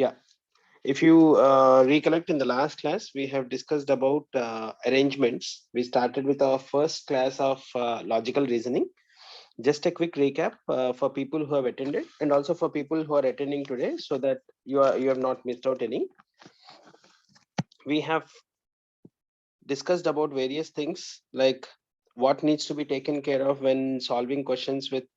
Yeah. If you recollect, in the last class, we have discussed about arrangements. We started with our first class of logical reasoning. Just a quick recap for people who have attended, and also for people who are attending today, so that you have not missed out any. We have discussed about various things, like what needs to be taken care of when solving questions with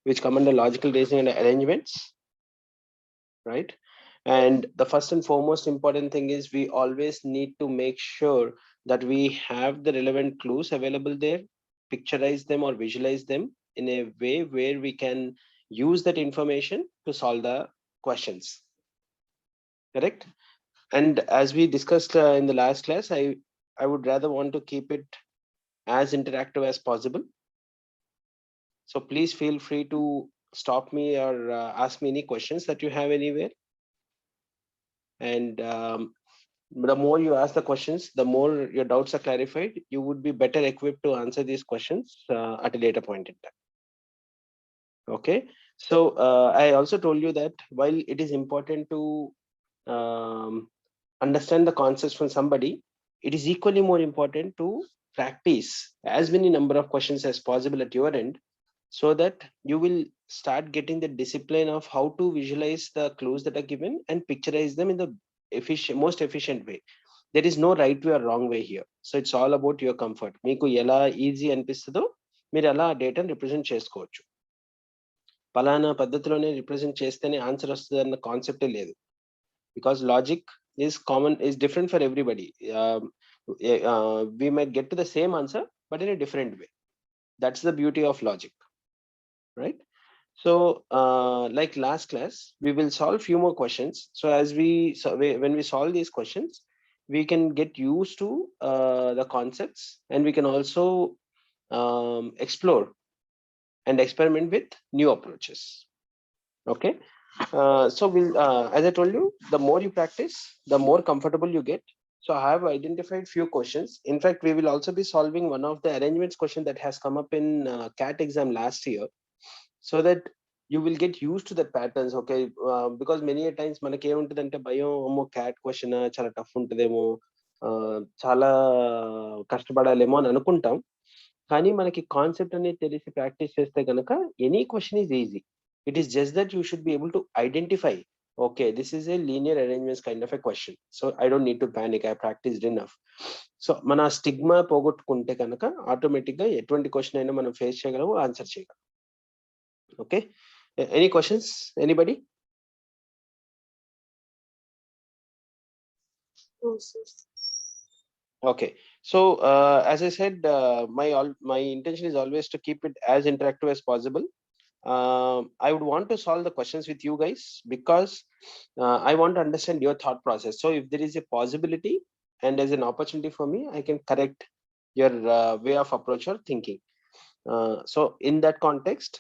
which come under logical reasoning and arrangements, right? And the first and foremost important thing is we always need to make sure that we have the relevant clues available there, picturize them or visualize them in a way where we can use that information to solve the questions, correct? And as we discussed in the last class, I would rather want to keep it as interactive as possible. So please feel free to stop me or ask me any questions that you have anywhere. And the more you ask the questions, the more your doubts are clarified. You would be better equipped to answer these questions at a later point in time. Okay. So I also told you that while it is important to understand the concepts from somebody, it is equally more important to practice as many number of questions as possible at your end, so that you will start getting the discipline of how to visualize the clues that are given and picturize them in the most efficient way. There is no right way or wrong way here. So it's all about your comfort. మీకు ఎలా easy అనిపిస్తుందో మీరు అలా డేటాను represent చేసుకోవచ్చు. పలానా పద్ధతిలోనే represent చేస్తేనే ఆన్సర్ వస్తుంది అన్న కాన్సెప్టే లేదు. Because logic is common, is different for everybody. We might get to the same answer, but in a different way. That's the beauty of logic, right? So like last class, we will solve few more questions. So when we solve these questions, we can get used to the concepts, and we can also explore and experiment with new approaches. Okay. So we'll as I told you, the more you practice, the more comfortable you get. So I have identified few questions. In fact, we will also be solving one of the arrangements question that has come up in CAT exam last year, so that you will get used to the patterns. Okay. Because many a times మనకి ఏముంటుందంటే భయం, అమ్మో cat question చాలా tough ఉంటుందేమో, చాలా కష్టపడాలేమో అని అనుకుంటాం. కానీ మనకి కాన్సెప్ట్ అనేది తెలిసి ప్రాక్టీస్ చేస్తే కనుక any question is easy. It is just that you should be able to identify, okay, this is a linear arrangements kind of a question, so I don't need to panic, I practiced enough. So mana stigma పోగొట్టుకుంటే కనుక automatic గా ఎటువంటి question అయినా మనం face చేయగలము, answer చేయగలం. Okay. Any questions, anybody? Okay. So as I said, my intention is always to keep it as interactive as possible. I would want to solve the questions with you guys, because I want to understand your thought process. So if there is a possibility and there's an opportunity for me, I can correct your way of approach or thinking. So in that context,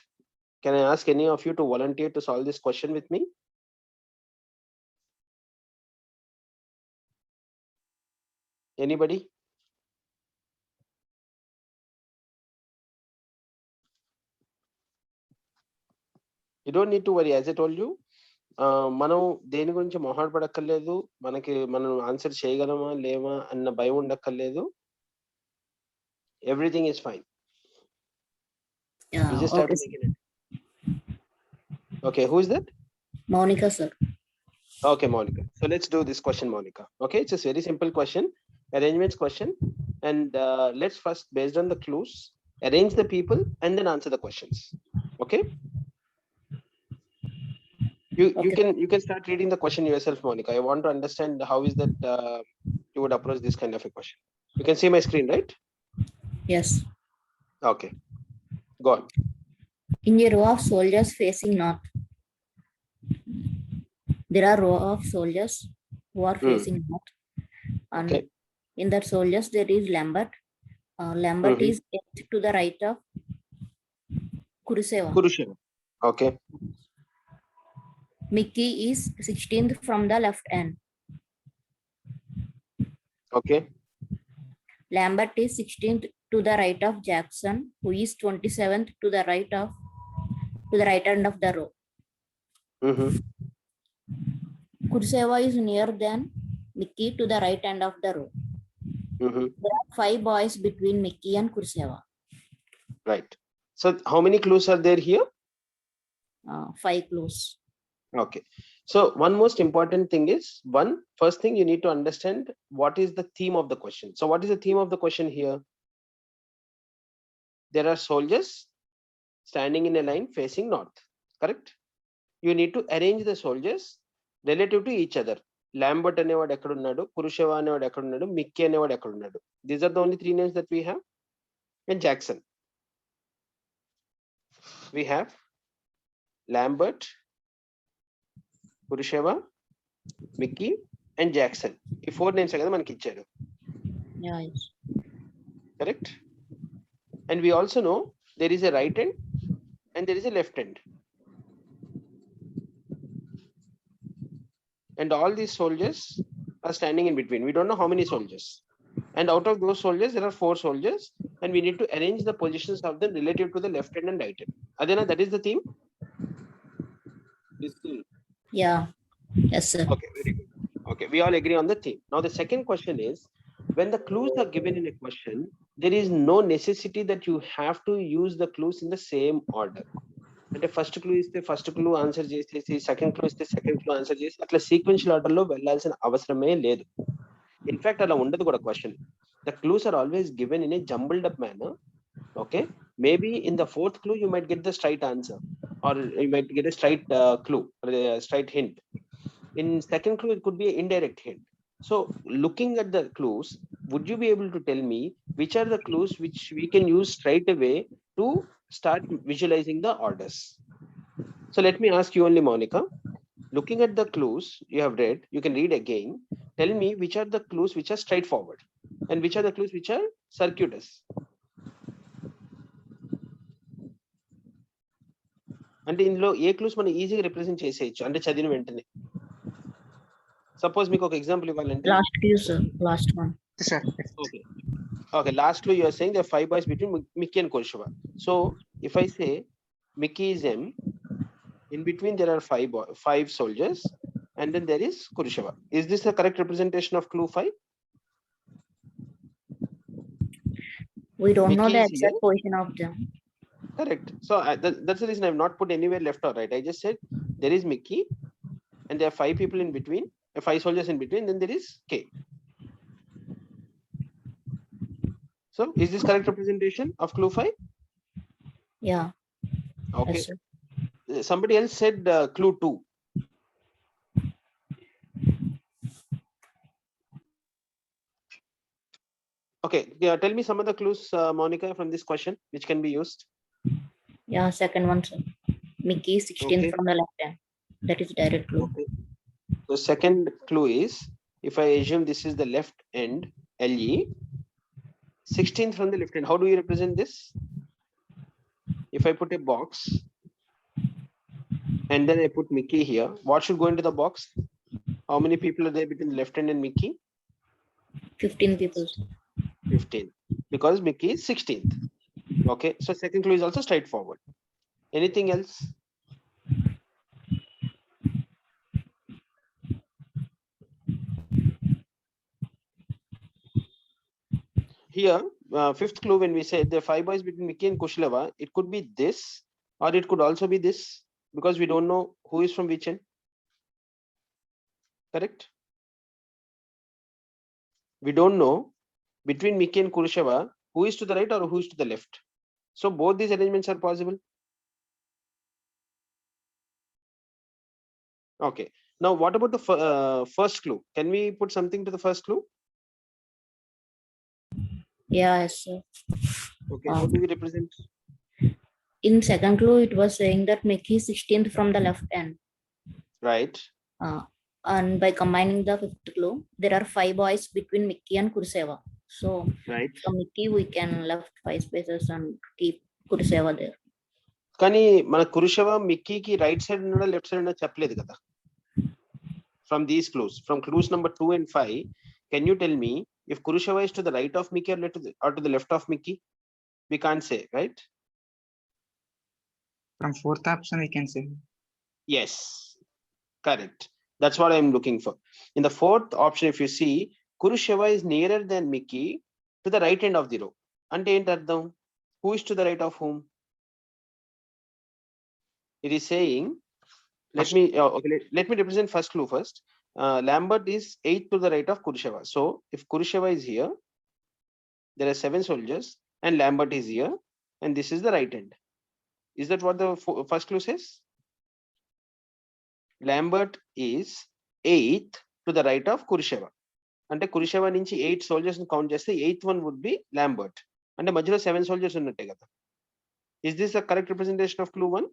can I ask any of you to volunteer to solve this question with me? Anybody? You don't need to worry. As I told you, మనం దేని గురించి మొహాటపడక్కర్లేదు, మనకి మనం answer చేయగలమా లేవా అన్న భయం ఉండక్కర్లేదు. Everything is fine. You just have to make it. Okay, who is that? Monica, sir. Okay, Monica. So let's do this question, Monica. Okay, it's a very simple question, arrangements question, and let's first, based on the clues, arrange the people and then answer the questions. Okay. You can start reading the question yourself, Monica. I want to understand how is that you would approach this kind of a question. You can see my screen, right? Yes. Okay, go on. In a row of soldiers facing north, there are row of soldiers who are facing north, and okay, in that soldiers there is Lambert. Lambert is to the right of Kuruseva. Okay. Mickey is 16th from the left end. Okay. Lambert is 16th to the right of Jackson, who is 27th to the right of to the right end of the row. Kurseva is nearer than Mickey to the right end of the row. There are 5 boys between Mickey and Kurseva. Right. So how many clues are there here? 5 clues. Okay. So one most important thing is, first thing you need to understand what is the theme of the question. So what is the theme of the question here? There are soldiers standing in a line facing north, correct? You need to arrange the soldiers relative to each other. Lambert అనేవాడు ఎక్కడ ఉన్నాడు, కురుషేవా అనేవాడు ఎక్కడ ఉన్నాడు, Mickey అనేవాడు ఎక్కడ ఉన్నాడు. These are the only 3 names that we have. And Jackson. We have Lambert, కురుషేవా, మిక్కీ and Jackson. ఈ 4 names కదా మనకి ఇచ్చారు. Yeah, yes. Correct? And we also know there is a right end and there is a left end. And all these soldiers are standing in between. We don't know how many soldiers. And out of those soldiers, there are 4 soldiers, and we need to arrange the positions of them relative to the left end and right end. Adena, that is the theme? Yeah. Yes, sir. Okay, very good. Okay, we all agree on the theme. Now, the second question is, when the clues are given in a question, there is no necessity that you have to use the clues in the same order. అంటే first clue ఇస్తే first clue answer చేసేసి, second clue ఇస్తే second clue answer చేసి, అట్లా sequential order లో వెళ్లాల్సిన అవసరమే లేదు. ఇన్ఫాక్ట్ అలా ఉండదు కూడా question. The clues are always given in a jumbled up manner. Okay, maybe in the 4th clue you might get the straight answer, or you might get a straight clue or a straight hint. In 2nd clue it could be an indirect hint. So looking at the clues, would you be able to tell me which are the clues which we can use straight away to start visualizing the orders? So let me ask you only, Monica. Looking at the clues you have read, you can read again. Tell me which are the clues which are straightforward and which are the clues which are circuitous. అంటే ఇందులో ఏ clues మనం ఈజీగా represent చేసేయచ్చు అంటే చదివిన వెంటనే. Suppose మీకు ఒక ఎగ్జాంపుల్ ఇవ్వాలంటే, Last clue, sir. Last one. Okay, last clue you are saying there are 5 boys between Mickey and Kurusheva. So if I say Mickey is M, in between there are 5 soldiers, and then there is Kurusheva. Is this the correct representation of clue 5? We don't know Mickey the is exact here. position of them. Correct. So that's the reason I have not put anywhere left or right. I just said there is Mickey and there are 5 people in between, 5 soldiers in between, then there is K. So is this correct representation of clue 5? Yeah. Okay. Yes, sir. Somebody else said clue 2. Okay, yeah, tell me some of the clues, Monica, from this question which can be used. Yeah, second one, sir. Mickey is 16th Okay. from the left hand. That is direct clue. Okay. So second clue is, if I assume this is the left end, LE, 16th from the left hand, how do you represent this? If I put a box and then I put Mickey here, what should go into the box? How many people are there between the left hand and Mickey? 15 people. 15, because Mickey is 16th. Okay, so second clue is also straightforward. Anything else? Here, 5th clue, when we say the 5 boys between Mickey and Kushlava, it could be this, or it could also be this, because we don't know who is from which end. Correct? We don't know between Mickey and Kurusheva who is to the right or who is to the left. So both these arrangements are possible. Okay. Now what about the first clue? Can we put something to the first clue? Yeah, yes, sir. Okay. How do we represent? In second clue, it was saying that Mickey is 16th from the left hand. Right. And by combining the 5th clue, there are 5 boys between Mickey and Kurseva. So right, from Mickey, we can left 5 spaces and keep Kurseva there. కానీ మన కురుషవ మిక్కీకి right side ఉన్నాడా left side ఉన్నాడా చెప్పలేదు కదా. From these clues, from clues number 2 and 5, can you tell me if Kurushava is to the right of Mickey or to the left of Mickey? We can't say, right? From fourth option, we can say. Yes, correct. That's what I'm looking for. In the fourth option, if you see, Kurusheva is nearer than Mickey to the right end of the row. Ante enti ardham? Who is to the right of whom? It is saying, let me represent first clue first. Lambert is 8th to the right of Kurusheva. So if Kurusheva is here, there are 7 soldiers, and Lambert is here, and this is the right end. Is that what the first clue says? Lambert is 8th to the right of Kurusheva. అంటే కురుషేవా నుంచి 8 soldiers ని count చేస్తే 8th one would be Lambert. అంటే మధ్యలో 7 soldiers ఉన్నట్టే కదా. Is this the correct representation of clue 1?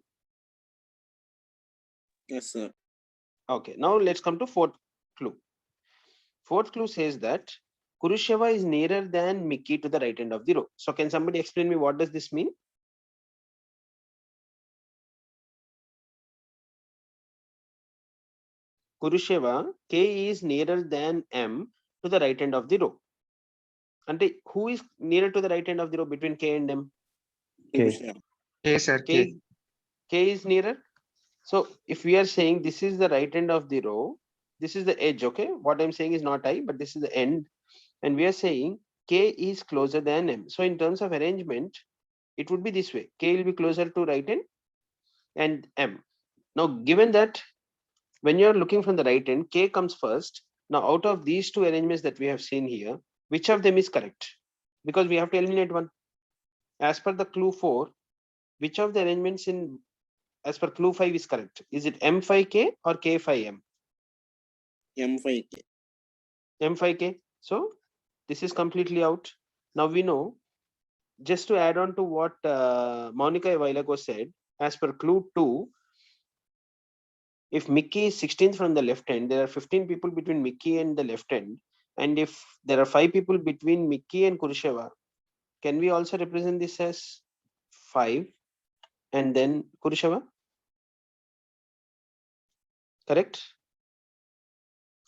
Yes, sir. Okay, now let's come to fourth clue. Fourth clue says that Kurusheva is nearer than Mickey to the right end of the row. So can somebody explain me what does this mean? Kurusheva, K is nearer than M to the right end of the row. And who is nearer to the right end of the row between K and M? Krishna. K, sir. K is nearer. So if we are saying this is the right end of the row, this is the edge, okay? What I'm saying is not I, but this is the end. And we are saying K is closer than M. So in terms of arrangement, it would be this way. K will be closer to right end and M. Now, given that when you're looking from the right end, K comes first. Now, out of these two arrangements that we have seen here, which of them is correct? Because we have to eliminate one. As per the clue 4, which of the arrangements in as per clue 5 is correct? Is it M5K or K5M? M5K. M5K. So this is completely out. Now we know, just to add on to what Monica a while ago said, as per clue 2, if Mickey is 16th from the left end, there are 15 people between Mickey and the left end. And if there are 5 people between Mickey and Kurusheva, can we also represent this as 5 and then Kurusheva? Correct?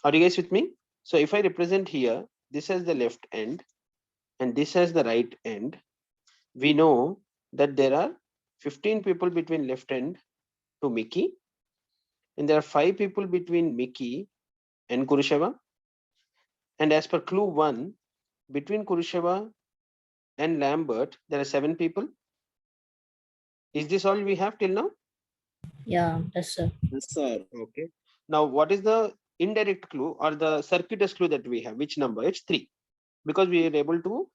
Are you guys with me? So if I represent here, this as the left end and this as the right end, we know that there are 15 people between left end to Mickey, and there are 5 people between Mickey and Kurusheva. And as per clue 1, between Kurusheva and Lambert, there are 7 people. Is this all we have till now? Yeah, yes, sir. Yes, sir. Okay. Now, what is the indirect clue or the circuitous clue that we have? Which number? It's 3. Because we are able to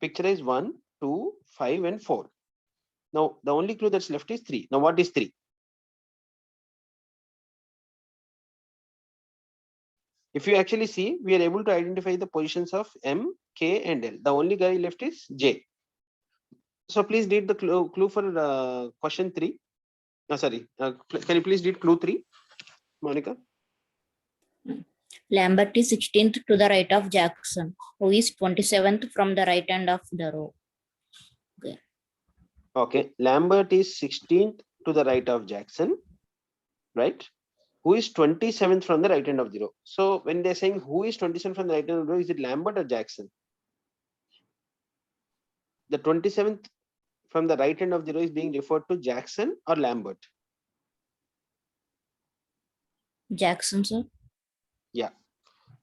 picturize 1, 2, 5, and 4. Now, the only clue that's left is 3. Now, what is 3? If you actually see, we are able to identify the positions of M, K, and L. The only guy left is J. So please read the clue for question 3. Sorry, can you please read clue 3, Monica? Lambert is 16th to the right of Jackson, who is 27th from the right end of the row. Okay, Lambert is 16th to the right of Jackson, right? Who is 27th from the right end of the row. So when they're saying who is 27th from the right end of the row, is it Lambert or Jackson? The 27th from the right end of the row is being referred to Jackson or Lambert? Jackson, sir. Yeah.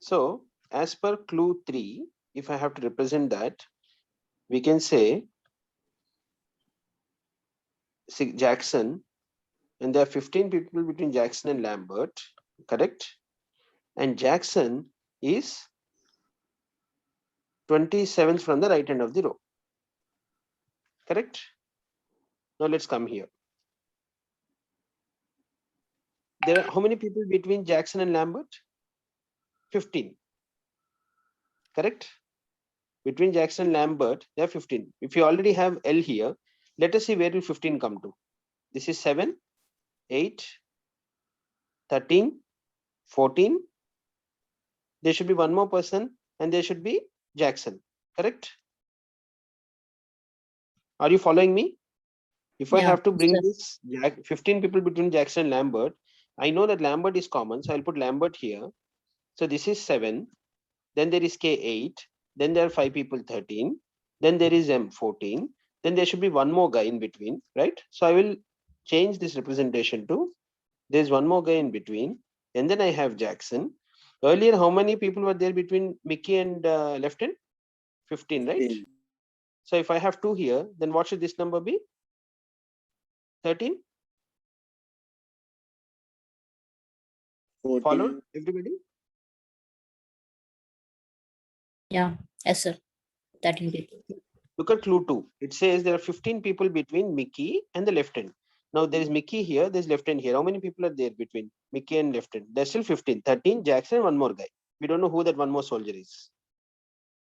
So as per clue 3, if I have to represent that, we can say Jackson, and there are 15 people between Jackson and Lambert, correct? And Jackson is 27th from the right end of the row, correct? Now let's come here. There are how many people between Jackson and Lambert? 15, correct? Between Jackson and Lambert, there are 15. If you already have L here, let us see where will 15 come to. This is 7, 8, 13, 14. There should be one more person, and there should be Jackson, correct? Are you following me? If I have to bring this 15 people between Jackson and Lambert, I know that Lambert is common, so I'll put Lambert here. So this is 7, then there is K8, then there are 5 people 13, then there is M14, then there should be one more guy in between, right? So I will change this representation to, there's one more guy in between, and then I have Jackson. Earlier, how many people were there between Mickey and left hand? 15, right? 15, So if I have 2 here, then what should this number be? 13? 14, Followed, everybody? Yeah. Yes, sir. 13 people. Look at clue 2. It says there are 15 people between Mickey and the left hand. Now there is Mickey here, there's left hand here. How many people are there between Mickey and left hand? There's still 15. 13, Jackson, one more guy. We don't know who that one more soldier is.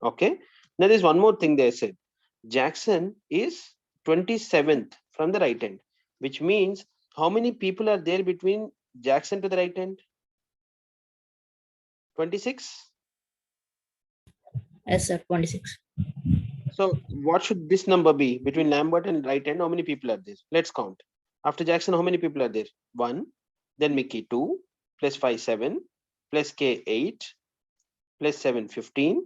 Okay. Now there's one more thing they said. Jackson is 27th from the right hand, which means how many people are there between Jackson to the right hand? 26. Yes, sir. 26. So what should this number be between Lambert and right hand? How many people are there? Let's count. After Jackson, how many people are there? 1. Then Mickey 2 plus 5 7 plus K 8 plus 7 15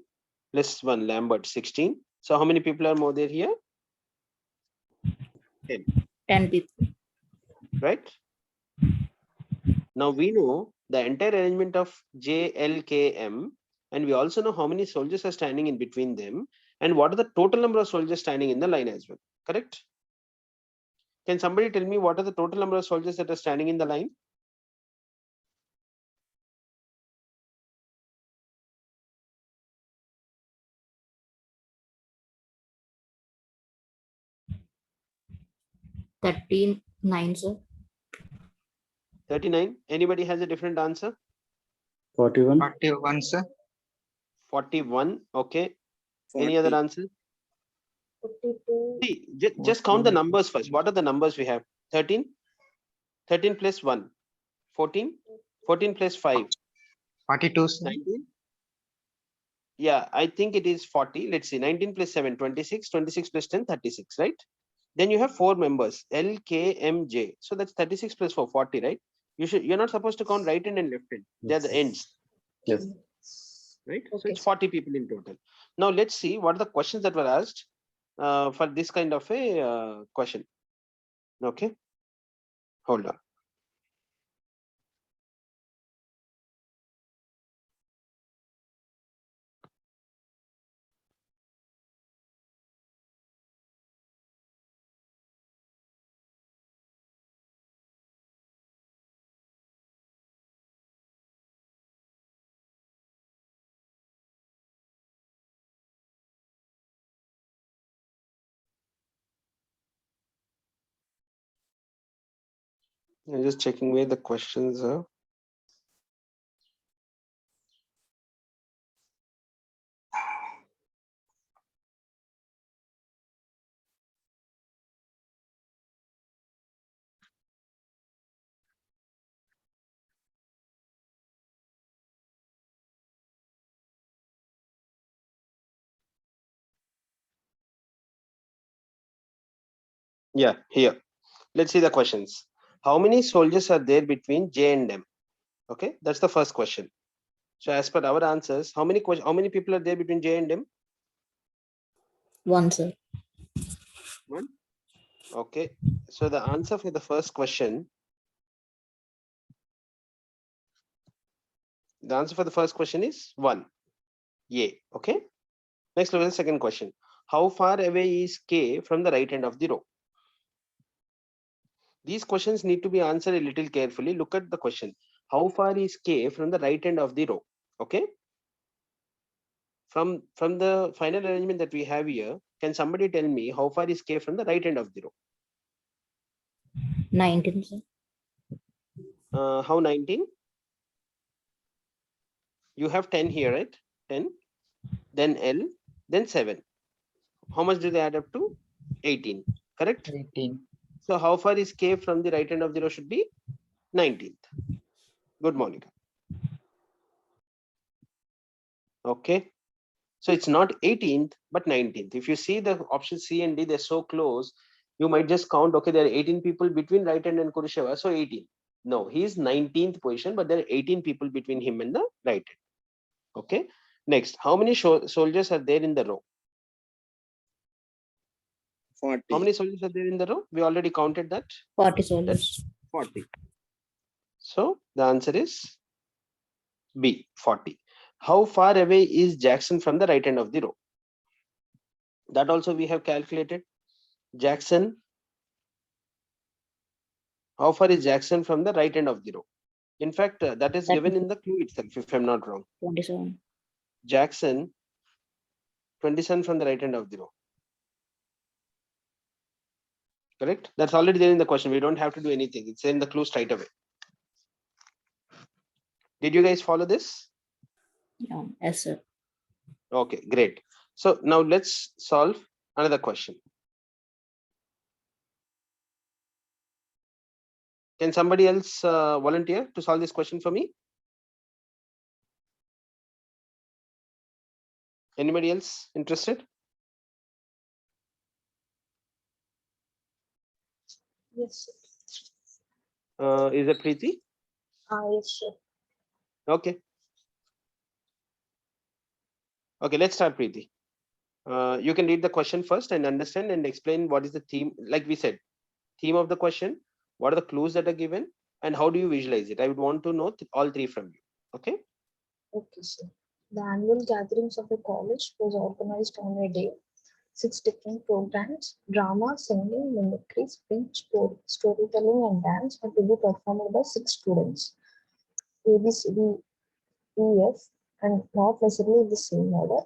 plus 1 Lambert 16. So how many people are more there here? 10. 10 people. Right? Now we know the entire arrangement of JLKM, and we also know how many soldiers are standing in between them, and what are the total number of soldiers standing in the line as well. Correct? Can somebody tell me what are the total number of soldiers that are standing in the line? $39, sir. 39. Anybody has a different answer? 41. 41, sir. 41. Okay. Any other 40, answer? See, just count the numbers first. What are the numbers we have? 13. 13 plus 1. 14. 14 plus 5. 42, sir. 19. Yeah, I think it is 40. Let's see. 19 plus 7, 26. 26 plus 10, 36, right? Then you have 4 members, L, K, M, J. So that's 36 plus 4, 40, right? You're not supposed to count right hand and left hand. They're the ends, Yes. right? So Okay, it's 40 people in total. Now let's see what are the questions that were asked for this kind of a question. Okay, hold on. I'm just checking where the questions are. Yeah, here. Let's see the questions. How many soldiers are there between J and M? Okay, that's the first question. So as per our answers, how many people are there between J and M? 1, sir. 1. Okay. So the answer for the first question, is 1. Yay. Okay. Next, look at the second question. How far away is K from the right hand of the row? These questions need to be answered a little carefully. Look at the question. How far is K from the right hand of the row? Okay. From the final arrangement that we have here, can somebody tell me how far is K from the right hand of the row? 19, sir. How 19? You have 10 here, right? 10, then L, then 7. How much do they add up to? 18. Correct? 18. So how far is K from the right hand of the row should be? 19th. Good morning. Okay. So it's not 18th, but 19th. If you see the option C and D, they're so close, you might just count, okay, there are 18 people between right hand and Kurusheva, so 18. No, he is 19th position, but there are 18 people between him and the right hand. Okay. Next, how many soldiers are there in the row? 40. How many soldiers are there in the row? We already counted that. 40 soldiers. 40. So the answer is B, 40. How far away is Jackson from the right end of the row? That also we have calculated. Jackson. How far is Jackson from the right end of the row? In fact, that is given in the clue itself, if I'm not wrong. 27. Jackson, 27 from the right end of the row. Correct? That's already there in the question. We don't have to do anything. It's in the clue straight away. Did you guys follow this? Yeah, yes, sir. Okay, great. So now let's solve another question. Can somebody else volunteer to solve this question for me? Anybody else interested? Yes, sir. Is it Preeti? Yes, sir. Okay. Okay, let's start, Preeti. You can read the question first and understand and explain what is the theme. Like we said, theme of the question, what are the clues that are given, and how do you visualize it? I would want to know all three from you. Okay. Okay, sir. The annual gatherings of a college was organized on a day. 6 different programs: drama, singing, mimicry, speech, storytelling, and dance are to be performed by 6 students. A, B, C, D, E, F, and not necessarily in the same order.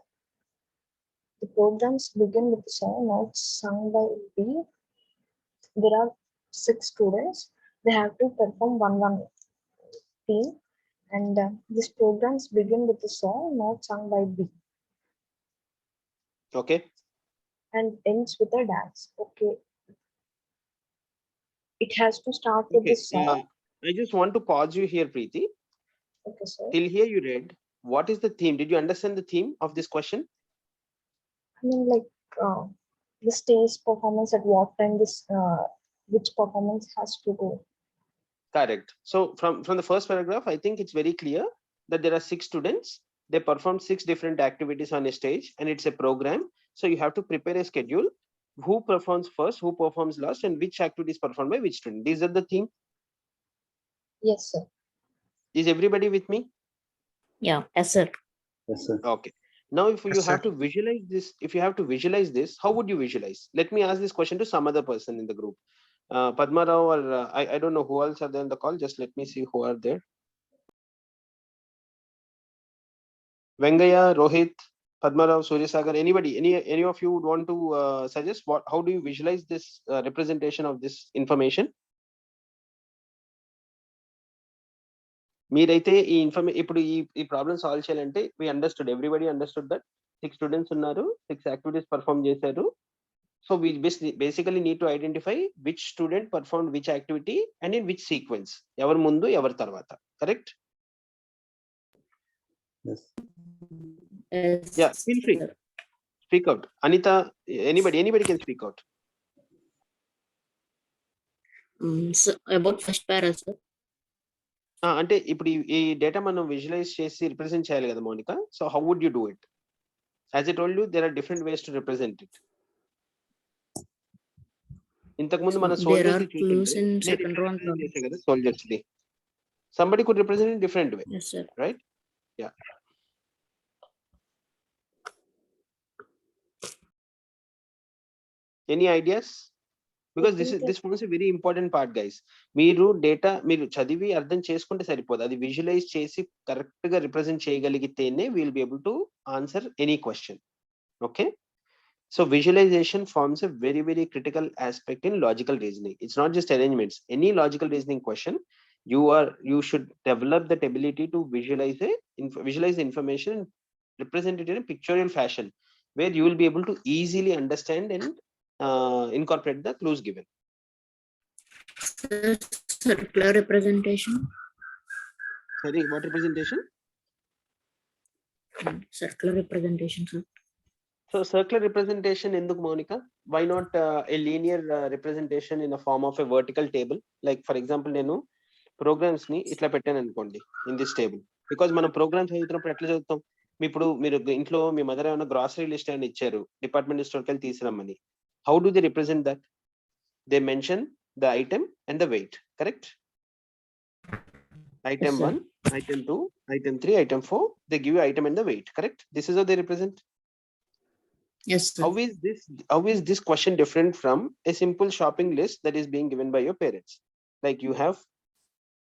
The programs begin with the song not sung by B. There are 6 students. They have to perform one theme, and these programs begin with a song not sung by B Okay. and ends with a dance. Okay. It has to start with Okay. the song. I just want to pause you here, Preeti. Okay, sir. Till here you read. What is the theme? Did you understand the theme of this question? I mean, like the stage performance, at what time this which performance has to go. Correct. So from the first paragraph, I think it's very clear that there are 6 students. They perform 6 different activities on a stage, and it's a program. So you have to prepare a schedule. Who performs first, who performs last, and which activity is performed by which student. These are the theme. Yes, sir. Is everybody with me? Yeah, yes, sir. Yes, sir. Okay. Now, if you Yes, have sir. to visualize this, how would you visualize? Let me ask this question to some other person in the group. Padma Rao, or I don't know who else are there in the call. Just let me see who are there. Vengaya, Rohit, Padma Rao, Surya Sagar, anybody, any of you would want to suggest how do you visualize this representation of this information? మీరైతే ఈ ఇప్పుడు ఈ problem solve చేయాలంటే everybody understood that 6 students ఉన్నారు, 6 activities perform చేశారు. So we basically need to identify which student performed which activity and in which sequence. ఎవరు ముందు ఎవరు తర్వాత. Correct? Yes. Yes, Yeah, feel free. sir. Speak out. Anita, anybody can speak out. So about first para, sir. అంటే ఇప్పుడు ఈ data మనం visualise చేసి represent చేయాలి కదా Monika. So how would you do it? As I told you there are different ways to represent it. ఇంతకు ముందు మన సోల్జర్స్ చూసాం కదా, సోల్జర్స్ ది. Somebody could represent in different way. Yes, sir. Right? Yeah. Any ideas? Because this forms a very important part, guys. మీరు data మీరు చదివి అర్థం చేసుకుంటే సరిపోదు, అది విజువలైజ్ చేసి కరెక్ట్ గా రిప్రజెంట్ చేయగలిగితేనే will be able to answer any question. Okay. So visualization forms a very, very critical aspect in logical reasoning. It's not just arrangements. Any logical reasoning question, you should develop that ability to visualize the information and represent it in a pictorial fashion, where you will be able to easily understand and incorporate the clues given. Circular representation. Sorry, what representation? Circular representation, sir. So circular representation ఎందుకు Mounika? Why not a linear representation in a form of a vertical table? Like for example, నేను programs ని ఇట్లా పెట్టాను అనుకోండి in this table. Because మనం programmes చదువుతున్నప్పుడు ఎట్లా చదువుతాం? ఇప్పుడు మీరు ఇంట్లో మీ మదర్ ఏమైనా గ్రాసరీ లిస్ట్ అని ఇచ్చారు, డిపార్ట్మెంట్ స్టోర్కి వెళ్ళి తీసుకురమ్మని. How do they represent that? They mention the item and the weight, correct? Item sir. 1, item 2, item 3, item 4. They give you item and the weight, correct? This is how they represent. Yes, sir. How is this question different from a simple shopping list that is being given by your parents? Like you have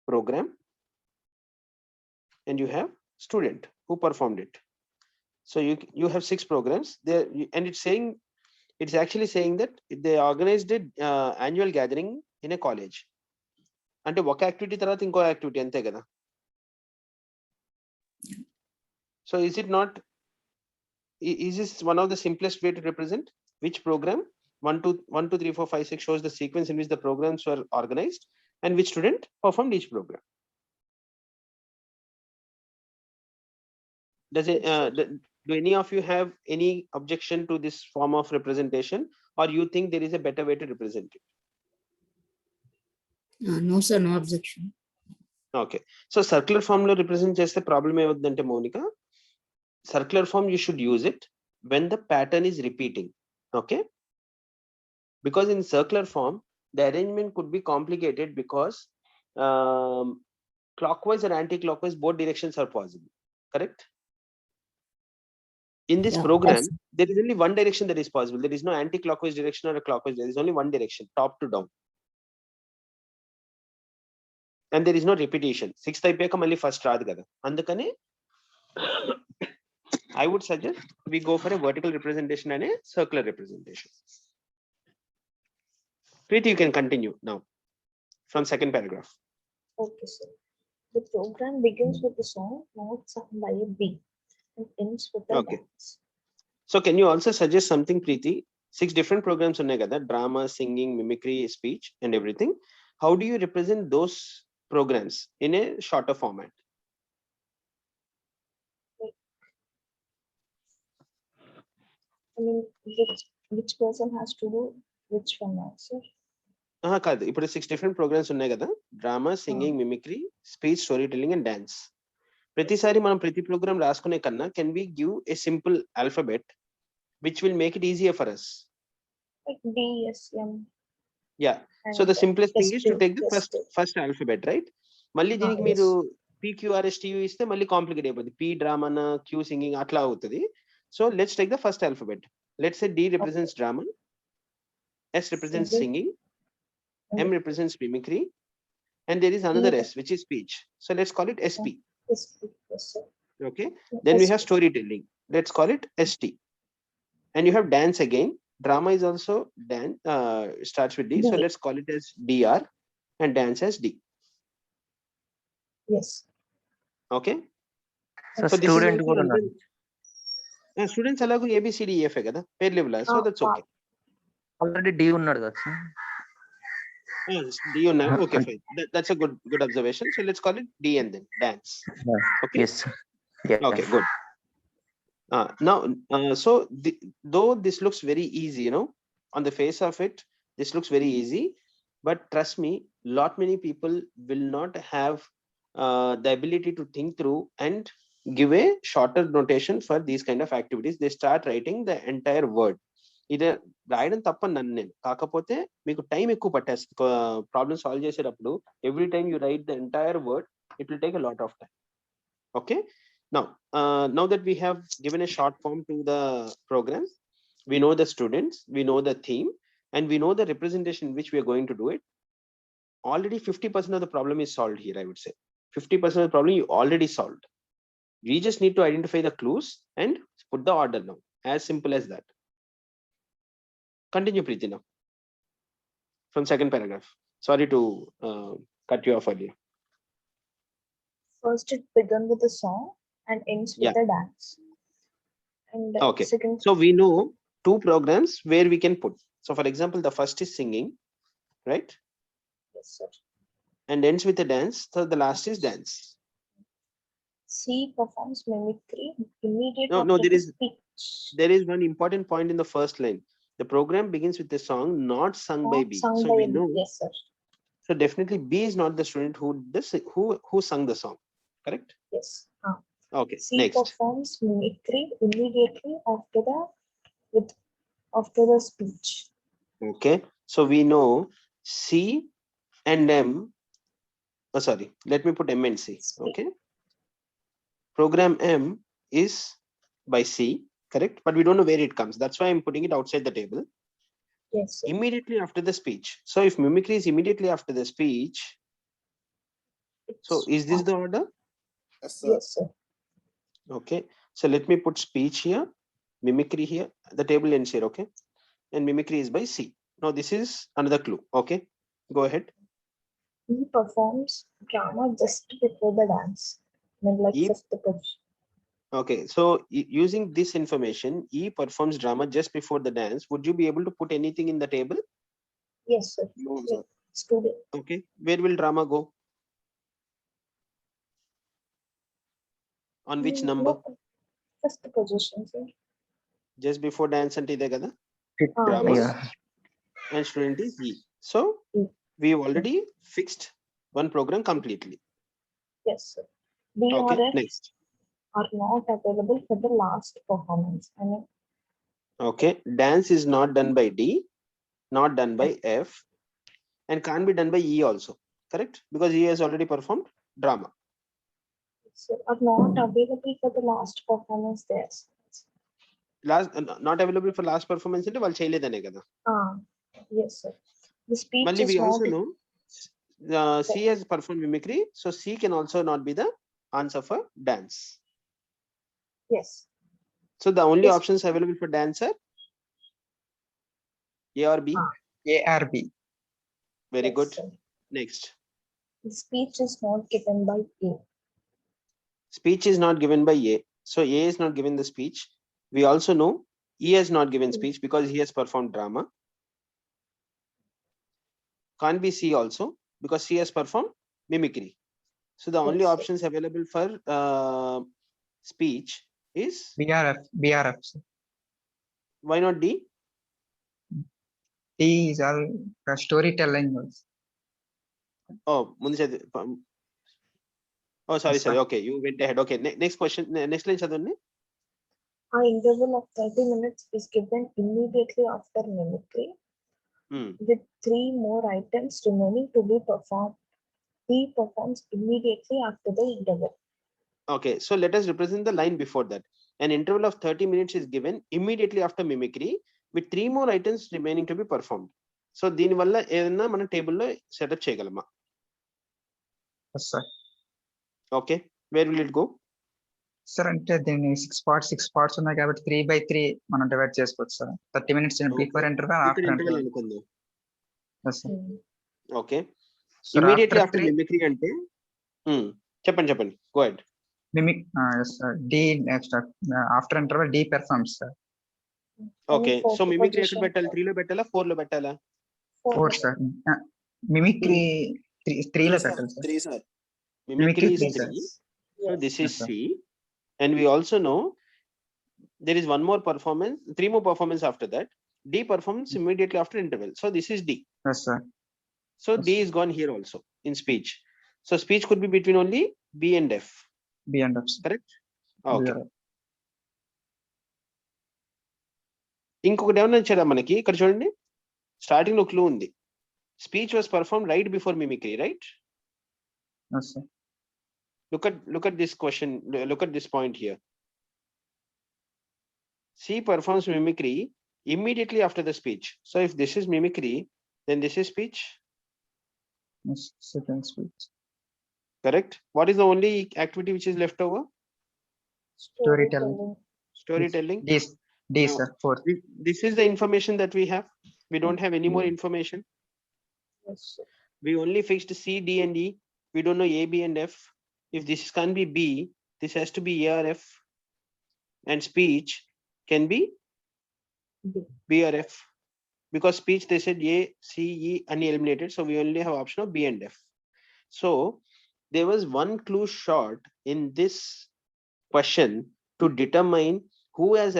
program and you have student who performed it. So you have 6 programs there, and it's actually saying that they organized an annual gathering in a college. అంటే ఒక activity తర్వాత ఇంకో activity అంతే కదా. So is this one of the simplest way to represent which program? 1 2 3 4 5 6 shows the sequence in which the programs were organized and which student performed each program. Does it do any of you have any objection to this form of representation, or you think there is a better way to represent it? No, sir, no objection. Okay, so circular form lo represent cheste problem evuddante Monica, circular form you should use it when the pattern is repeating. Okay, because in circular form the arrangement could be complicated because clockwise or anti-clockwise both directions are possible, correct? In this Yeah, program, yes. there is only one direction that is possible. There is no anti-clockwise direction or a clockwise. There is only one direction, top to down. And there is no repetition. Sixth అయిపోయాక మళ్ళీ first రాదు కదా. అందుకనే I would suggest we go for a vertical representation and a circular representation. Preeti, you can continue now from second paragraph. Okay, sir. The program begins with a song not sung by a bee and ends with a Okay. dance. So can you also suggest something, Preeti? 6 different programs ఉన్నాయి కదా, drama, singing, mimicry, speech and everything. How do you represent those programs in a shorter format? I mean, which person has to do which one now, sir? కాదు, ఇప్పుడు 6 different programs ఉన్నాయి కదా, drama, singing, mimicry, speech, story telling and dance. ప్రతిసారి మనం ప్రతి program రాసుకునే కన్నా can we give a simple alphabet which will make it easier for us? Like D, S, M. Yeah, so the simplest thing is to take the first alphabet, right? మళ్ళీ దీనికి మీరు PQRSTU ఇస్తే మళ్ళీ complicate అయిపోతుంది. P drama, Q singing అట్లా అవుతుంది. So let's take the first alphabet. Let's say D represents drama, S represents singing, M represents mimicry, and there is another S which is speech. So let's call it SP. Yes, sir. Okay, then we have storytelling. Let's call it ST. And you have dance again. Drama is also dance, starts with D. So let's call it as DR and dance as D. Yes. Okay. So So this is student also కూడా another. ఉన్నారు. Students అలాగూ ABCDEF కదా, పేరు level. So that's okay. Already D ఉన్నాడు కదా sir. D unnadu. Okay, fine. That's a good observation. So let's call it D and then dance. Okay. Yes. Yeah. Okay, good. Now, so though this looks very easy, on the face of it, this looks very easy, but trust me, many people will not have the ability to think through and give a shorter notation for these kind of activities. They start writing the entire word. ఇది రాయడం తప్పని నన్ను నేను, కాకపోతే మీకు time ఎక్కువ పట్టేస్తుంది problem solve చేసేటప్పుడు. Every time you right the entire word, it will take a lot of time. Okay, now that we have given a short form to the program, we know the students, we know the theme, and we know the representation in which we are going to do it. Already 50% of the problem is solved here. I would say 50% of the problem you already solved. We just need to identify the clues and put the order now. As simple as that. Continue, Preeti, now from second paragraph. Sorry to cut you off earlier. First, it began with a song and ends with a dance. And Okay. second, So we know 2 programs where we can put. So for example, the first is singing, right? yes, sir. And ends with a dance. So the last is dance. C performs mimicry immediately No, after the speech. there is one important point in the first line. The program begins with a song not sung by B. Sung So by we a know. bee. Yes, sir. So definitely B is not the student who sung the song, correct? Yes. Okay. C Next. performs mimicry immediately after the speech. Okay, so we know C and M. Oh, sorry, let me put M and C. Okay, program M is by C, correct? But we don't know where it comes. That's why I'm putting it outside the table. Yes, sir. Immediately after the speech. So if mimicry is immediately after the speech, so is this the order? Yes, sir. Yes, sir. Okay, so let me put speech here, mimicry here, the table ends here, okay? And mimicry is by C. Now this is another clue, okay? Go ahead. He performs drama just before the dance. I mean, like E- fifth position. Okay, so using this information, E performs drama just before the dance. Would you be able to put anything in the table? Yes, sir. No, sir. Student. Okay, where will drama go? On which number? No, fifth position, sir. Just before dance ante ide kada? Fifth, Drama. yeah. And student is E. So E. we've already fixed one program completely. Yes, sir. B Okay, or F next. are not available for the last performance. I mean, Okay, dance is not done by D, not done by F, and can't be done by E also, correct? Because E has already performed drama. sir, are not available for the last performance there. Last not available for last performance అంటే వాళ్ళు చేయలేదనే కదా. Yes, sir. The speech Mali, is we not. also know C has performed mimicry, so C can also not be the answer for dance. Yes. So the only Yes. options available for dance are A or B. ARB. Very Yes, good. sir. Next. The speech is not given by A. Speech is not given by A. So A is not given the speech. We also know E has not given speech because he has performed drama. Can't be C also because C has performed mimicry. So the only Yes, sir. options available for speech is BRF. Sir. why not D? D is all storytelling. Oh, ముందు చదివి- oh, sorry, Yes, sorry. sir. Okay, you went ahead. Okay, next question. Next line చదవండి. An interval of 30 minutes is given immediately after mimicry with 3 more items remaining to be performed. He performs immediately after the interval. Okay, so let us represent the line before that. An interval of 30 minutes is given immediately after mimicry with 3 more items remaining to be performed. So దీని వల్ల ఏదైనా మన టేబుల్లో setup చేయగలమా? Yes, sir. Okay, where will it go? Sir అంటే దీన్ని 6 parts ఉన్నాయి కాబట్టి 3/3 మనం డివైడ్ చేసుకోవచ్చు సార్. 30 minutes బిఫోర్ ఇంటర్వెల్ ఇక్కడ ఆఫ్టర్ ఇంటర్వెల్ ఇంటర్వెల్. అనుకుందాం. Yes, sir. Okay, Sir, immediately after after 3 mimicry అంటే చెప్పండి go ahead. mimic yes, sir. D next after interval D performs, sir. Okay, fourth so mimicry ఎక్కడ position, పెట్టాలి? 3 లో పెట్టాలా 4 లో పెట్టాలా? 4, sir. Mimicry 3 లో పెట్టాలి sir. 3, sir. Mimicry is 3, 3. sir. So this is Yes, sir. C, and we also know there is one more performance, 3 more performance after that. D performs immediately after interval. So this is D. Yes, sir. So D is gone here also in speech. So speech could be between only B and F. B and F. Correct? Okay. BRF. ఇంకొకటి ఏమన్నా ఇచ్చారా మనకి? ఇక్కడ చూడండి, starting లో clue ఉంది. Speech was performed right before mimicry, right? Yes, sir. Look at this question. Look at this point here. C performs mimicry immediately after the speech. So if this is mimicry, then this is speech. Yes, second speech. Correct? What is the only activity which is left over? Storytelling. Storytelling. D, sir. 4. This is the information that we have. We don't have any more information. Yes, sir. We only fixed C, D, and E. We don't know A, B, and F. If this can't be B, this has to be A or F. And speech can be B or F. Because speech, they said A, C, E, and eliminated. So we only have option of B and F. So there was one clue short in this question to determine who has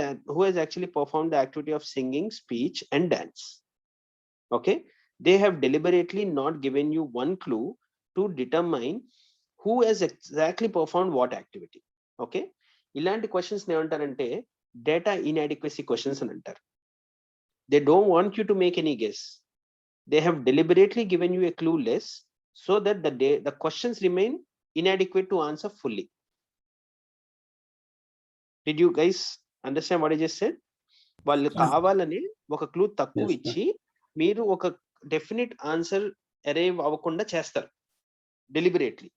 actually performed the activity of singing, speech, and dance. Okay, they have deliberately not given you one clue to determine who has exactly performed what activity. Okay, ఇలాంటి questions ఏమంటారంటే data inadequacy questions అని అంటారు. They don't want you to make any guess. They have deliberately given you a clue less so that the questions remain inadequate to answer fully. Did you guys understand what I just said? వాళ్ళు కావాలని ఒక clue తక్కువ Yes, sir. ఇచ్చి మీరు ఒక definite answer arrive అవ్వకుండా చేస్తారు deliberately,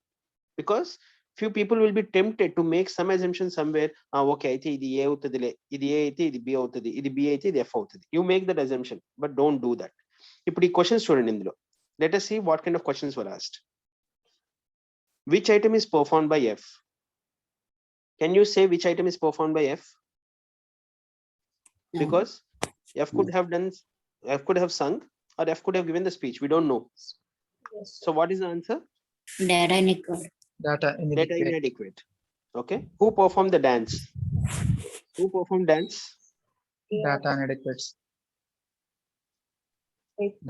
because few people will be tempted to make some assumption somewhere. Okay, అయితే ఇది A అవుతుందిలే, ఇది A అయితే ఇది B అవుతుంది, ఇది B అయితే ఇది F అవుతుంది. You make that assumption, but don't do that. ఇప్పుడు ఈ క్వశ్చన్స్ చూడండి ఇందులో. Let us see what kind of questions were asked. Which item is performed by F? Can you say which item is performed by F? Because F could have done, F could have sung, or F could have given the speech. We don't know. Yes, So what is the answer? Data inadequate. Data Data inadequate. Okay. Who performed the dance? Who performed dance? Data inadequate.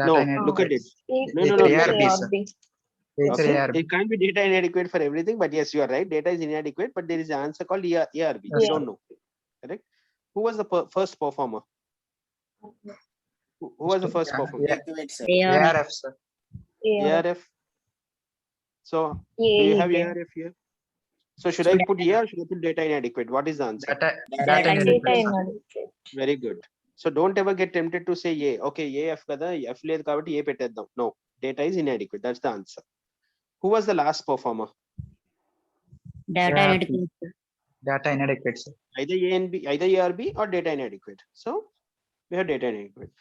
No, Data look at it. No, It's no, no. ARB, look at sir. it. It's Okay. ARB. It can't be data inadequate for everything, but yes, you are right. Data is inadequate, but there is an answer called ARB. We Yes, don't know. Correct. Who was the first performer? Who was the first performer? Accurate, sir. ARF, sir. ARF. So do you have ARF here? So should I put or should I put data inadequate? What is the answer? Data Data inadequate. inadequate. Very good. So don't ever get tempted to say A. Okay, AF kada F లేదు కాబట్టి A పెట్టేద్దాం. No, data is inadequate. That's the answer. Who was the last performer? Data Yeah. inadequate. Data inadequate, sir. Either A and B, either ARB or data inadequate. So we have data inadequate.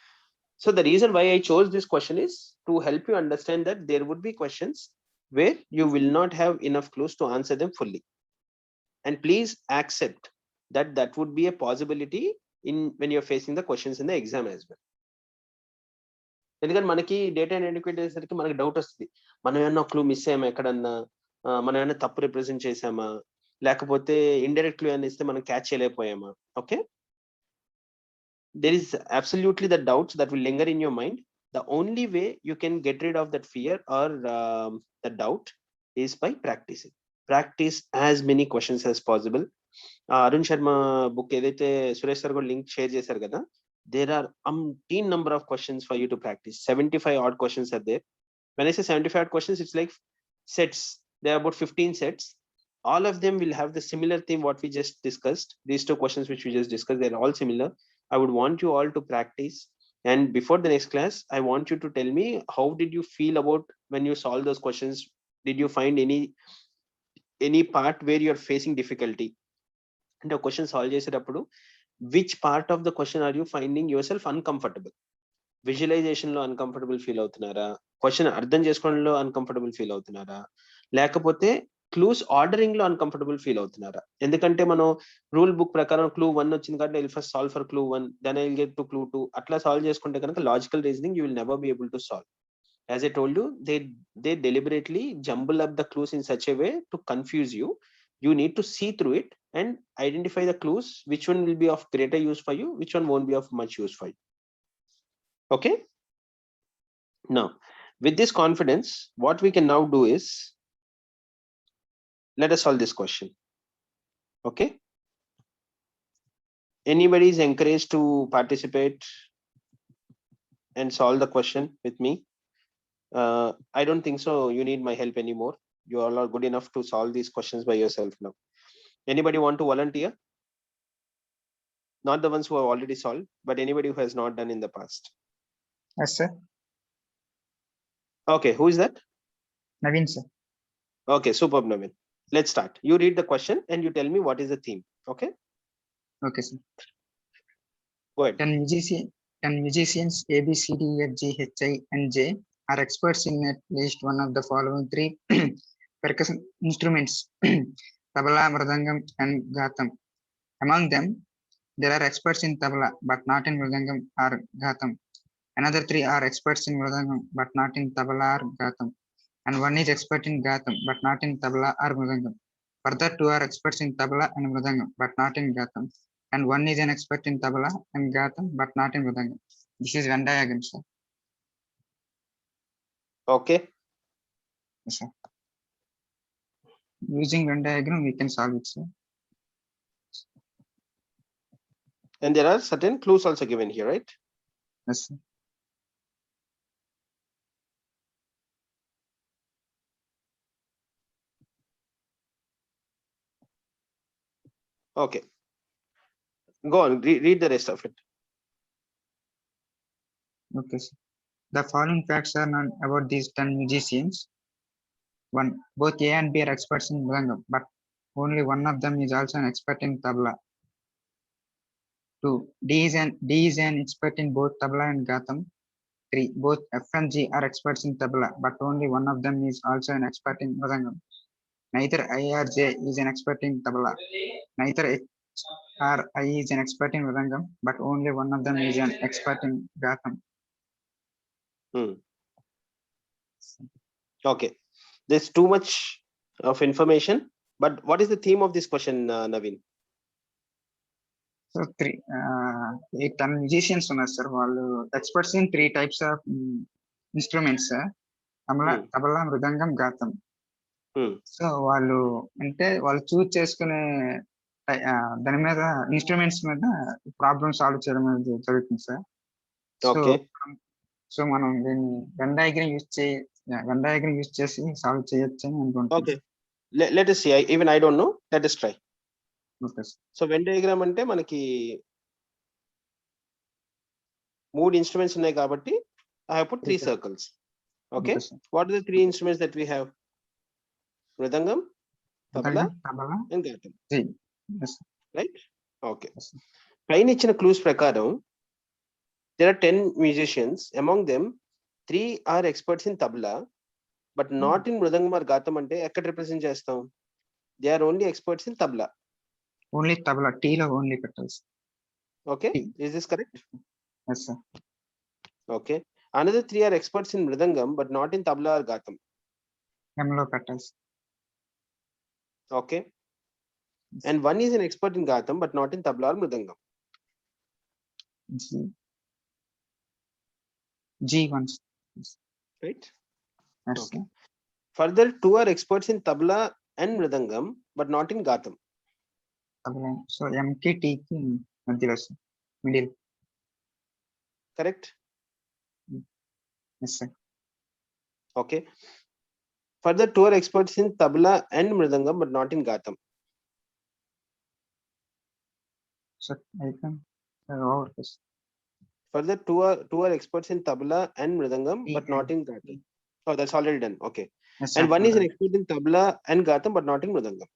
So the reason why I chose this question is to help you understand that there would be questions where you will not have enough clues to answer them fully. And please accept that that would be a possibility in when you're facing the questions in the exam as well. ఎందుకంటే మనకి data inadequate అయ్యేసరికి మనకి doubt వస్తుంది, మనం ఏమన్నా clue miss అయ్యామా ఎక్కడన్నా, మనం ఏమన్నా తప్పు రిప్రజెంట్ చేసామా, లేకపోతే ఇండైరెక్ట్ క్లూ అని ఇస్తే మనం క్యాచ్ చేయలేకపోయామా. Okay, there is absolutely the doubts that will linger in your mind. The only way you can get rid of that fear or the doubt is by practicing. Practice as many questions as possible. Arun Sharma book ఏదైతే Suresh sir కూడా link share చేశారు కదా, there are umpteen number of questions for you to practice. 75 odd questions are there. When I say 75 odd questions, it's like sets. There are about 15 sets. All of them will have the similar theme what we just discussed. These two questions which we just discussed, they're all similar. I would want you all to practice, and before the next class I want you to tell me how did you feel about when you solve those questions. Did you find any part where you're facing difficulty? And the question solve చేసేటప్పుడు which part of the question are you finding yourself uncomfortable? Visualization లో uncomfortable feel అవుతున్నారా, question అర్థం చేసుకోవడంలో uncomfortable feel అవుతున్నారా, లేకపోతే clues ordering లో uncomfortable feel అవుతున్నారా? ఎందుకంటే మనం రూల్ బుక్ ప్రకారం క్లూ 1 వచ్చింది కాబట్టి I first solve for clue 1, then I will get to clue 2, అట్లా సాల్వ్ చేసుకుంటే కనుక logical reasoning you will never be able to solve. As I told you, they deliberately jumble up the clues in such a way to confuse you. You need to see through it and identify the clues, which one will be of greater use for you, which one won't be of much use for you. Okay, now with this confidence, what we can now do is, let us solve this question. Okay, anybody is encouraged to participate and solve the question with me? I don't think so you need my help anymore. You all are good enough to solve these questions by yourself now. Anybody want to volunteer? Not the ones who have already solved, but anybody who has not done in the past. Yes, sir. Okay, who is that? Naveen, sir. Okay, superb, Naveen. Let's start. You read the question and you tell me what is the theme. Okay, Okay, sir. go ahead. Can musicians A, B, C, D, E, F, G, H, I, and J are experts in at least one of the following three percussion instruments: tabla, mridangam, and ghatam. Among them, there are experts in tabla but not in mridangam or ghatam. Another three are experts in mridangam but not in tabla or ghatam. And one is expert in ghatam but not in tabla or mridangam. Further, two are experts in tabla and mridangam but not in ghatam. And one is an expert in tabla and ghatam but not in mridangam. This is Venn diagram, sir. Okay, Yes, sir. Using Venn diagram, we can solve it, sir. and there are certain clues also given here, right? Yes, sir. Okay, go on, read the rest of it. Okay, sir. The following facts are known about these 10 musicians. 1. Both A and B are experts in Mridangam, but only one of them is also an expert in tabla. 2. D is an expert in both tabla and gatam. 3. Both F and G are experts in tabla, but only one of them is also an expert in Mridangam. Neither I or J is an expert in tabla. Neither H or I is an expert in Mridangam, but only one of them is an expert in gatam. Okay, there's too much of information, but what is the theme of this question, Naveen? So 10 musicians uన్నారు sir వాళ్ళు experts in 3 types of instruments sir tabla mridangam ghatam. So వాళ్ళు అంటే వాళ్ళు చూస్ చేసుకునే దాని మీద instruments మీద problem solve చేయడం అనేది జరుగుతుంది సార్. సో మనం దీన్ని వెన్ డయాగ్రామ్ యూజ్ చేసి సాల్వ్ చేయొచ్చు అని అనుకుంటున్నాను. Okay, let us see. Even I don't know. Let us try. Okay, sir. So Venn diagram అంటే మనకి 3 instruments ఉన్నాయి కాబట్టి I have put 3 circles. Okay, what are the 3 instruments that we have? Mridangam, tabla and gatam. Yes. Right? Okay. పైన ఇచ్చిన clues ప్రకారం there are 10 musicians. Among them 3 are experts in tabla but not in mridangam or gatam. అంటే ఎక్కడ represent చేస్తాం? They are only experts in tabla. Only tabla, T lo only petals. Okay, is this correct? Yes, sir. Okay, another 3 are experts in mridangam but not in tabla or gatam. M lo petals. Okay, and one is an expert in gatam but not in tabla or mridangam. G ones. Right? Yes, okay. sir. Further 2 are experts in tabla and mridangam but not in gatam. Tabla. So M ki T ki madhyalo sir. Middle. Correct? Yes, sir. Okay, further 2 are experts in tabla and mridangam but not in gatam. So I can over this. Further 2 are experts in tabla and mridangam but not in gatam. Oh, that's already done. Okay. Yes, and sir. one is an expert in tabla and gatam but not in mridangam.